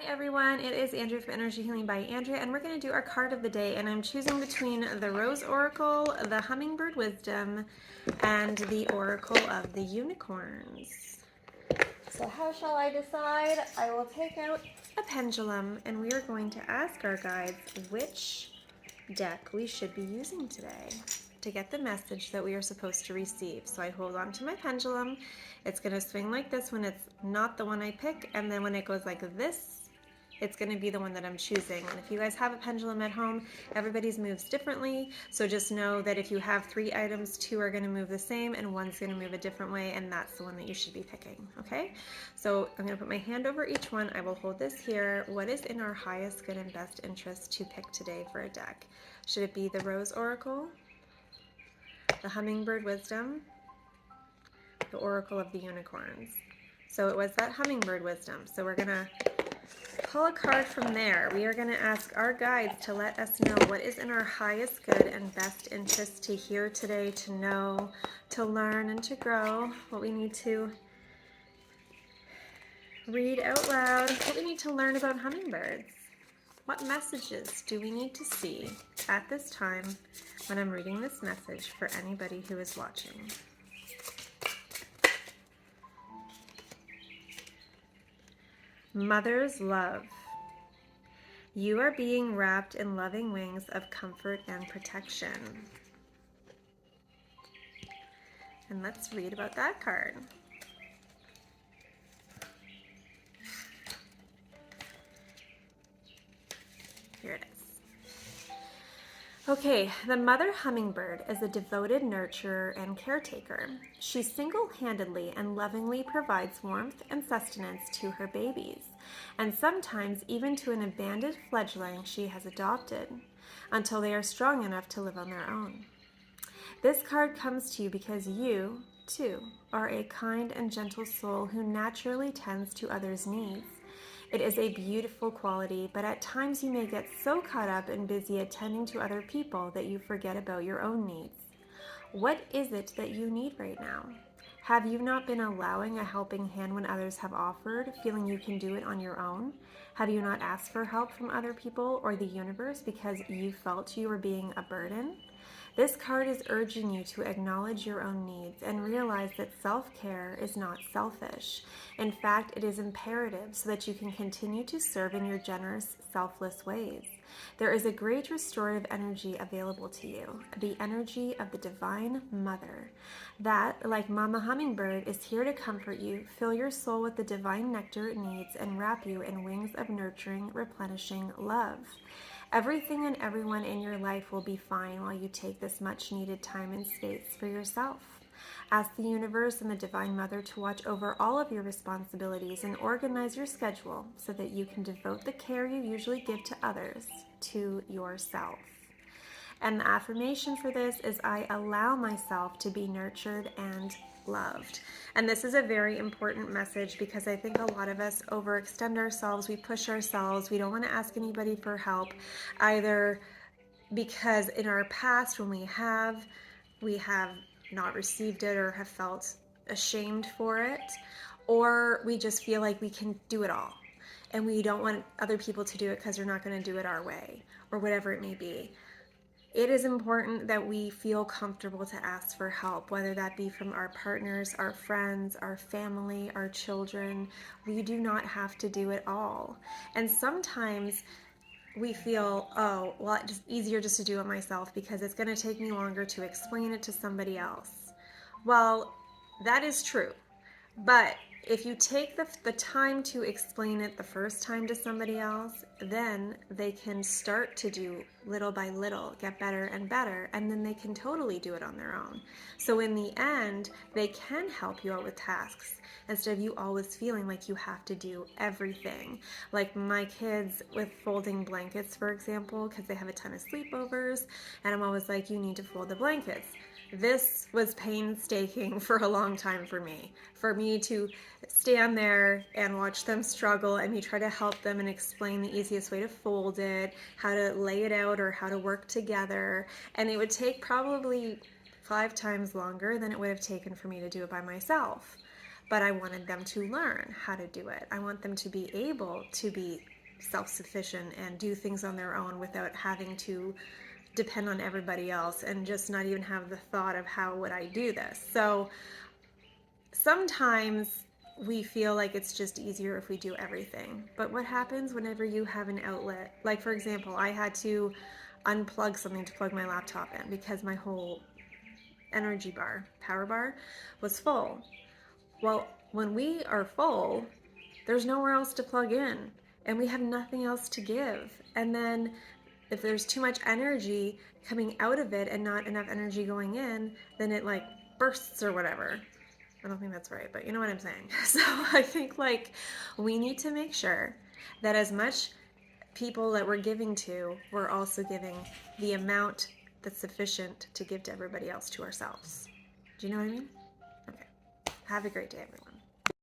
everyone, it is Andrea from Energy Healing by Andrea, and we're going to do our card of the day, and I'm choosing between the Rose Oracle, the Hummingbird Wisdom, and the Oracle of the Unicorns. So how shall I decide? I will take out a pendulum, and we are going to ask our guides which deck we should be using today to get the message that we are supposed to receive. So I hold on to my pendulum. It's going to swing like this when it's not the one I pick, and then when it goes like this, it's going to be the one that I'm choosing. And if you guys have a pendulum at home, everybody's moves differently. So just know that if you have 3 items, 2 are going to move the same and one's going to move a different way, and that's the one that you should be picking. Okay? So I'm going to put my hand over each one. I will hold this here. What is in our highest good and best interest to pick today for a deck? Should it be the Rose Oracle, the Hummingbird Wisdom, the Oracle of the Unicorns? So it was that Hummingbird Wisdom. So we're going to pull a card from there. We are going to ask our guides to let us know what is in our highest good and best interest to hear today, to know, to learn, and to grow. What we need to read out loud, what we need to learn about hummingbirds. What messages do we need to see at this time when I'm reading this message for anybody who is watching? Mother's love. You are being wrapped in loving wings of comfort and protection. And let's read about that card. Here it is. Okay, the mother hummingbird is a devoted nurturer and caretaker. She single-handedly and lovingly provides warmth and sustenance to her babies, and sometimes even to an abandoned fledgling she has adopted, until they are strong enough to live on their own. This card comes to you because you, too, are a kind and gentle soul who naturally tends to others' needs. It is a beautiful quality, but at times you may get so caught up and busy attending to other people that you forget about your own needs. What is it that you need right now? Have you not been allowing a helping hand when others have offered, feeling you can do it on your own? Have you not asked for help from other people or the universe because you felt you were being a burden? This card is urging you to acknowledge your own needs and realize that self-care is not selfish. In fact, it is imperative so that you can continue to serve in your generous, selfless ways. There is a great restorative energy available to you, the energy of the Divine Mother, that, like Mama Hummingbird, is here to comfort you, fill your soul with the divine nectar it needs, and wrap you in wings of nurturing, replenishing love. Everything and everyone in your life will be fine while you take this much needed time and space for yourself. Ask the universe and the Divine Mother to watch over all of your responsibilities and organize your schedule so that you can devote the care you usually give to others to yourself. And the affirmation for this is, I allow myself to be nurtured and loved. And this is a very important message because I think a lot of us overextend ourselves, we push ourselves, we don't want to ask anybody for help, either because in our past when we have not received it or have felt ashamed for it, or we just feel like we can do it all and we don't want other people to do it because they're not going to do it our way, or whatever it may be. It is important that we feel comfortable to ask for help, whether that be from our partners, our friends, our family, our children. We do not have to do it all. And sometimes we feel, oh, well, it's just easier just to do it myself because it's going to take me longer to explain it to somebody else. Well, that is true. But if you take the time to explain it the first time to somebody else, then they can start to do little by little, get better and better, and then they can totally do it on their own. So in the end, they can help you out with tasks instead of you always feeling like you have to do everything. Like my kids with folding blankets, for example, because they have a ton of sleepovers, and I'm always like, you need to fold the blankets. This was painstaking for a long time for me to stand there and watch them struggle and me try to help them and explain the easiest way to fold it, how to lay it out, or how to work together. And it would take probably 5 times longer than it would have taken for me to do it by myself. But I wanted them to learn how to do it. I want them to be able to be self-sufficient and do things on their own without having to depend on everybody else, and just not even have the thought of how would I do this. So sometimes we feel like it's just easier if we do everything. But what happens whenever you have an outlet? Like, for example, I had to unplug something to plug my laptop in because my whole energy bar, power bar, was full. Well, when we are full, there's nowhere else to plug in and we have nothing else to give. And then if there's too much energy coming out of it and not enough energy going in, then it like bursts or whatever. I don't think that's right, but you know what I'm saying. So I think like we need to make sure that as much people that we're giving to, we're also giving the amount that's sufficient to give to everybody else, to ourselves. Do you know what I mean? Okay. Have a great day, everyone.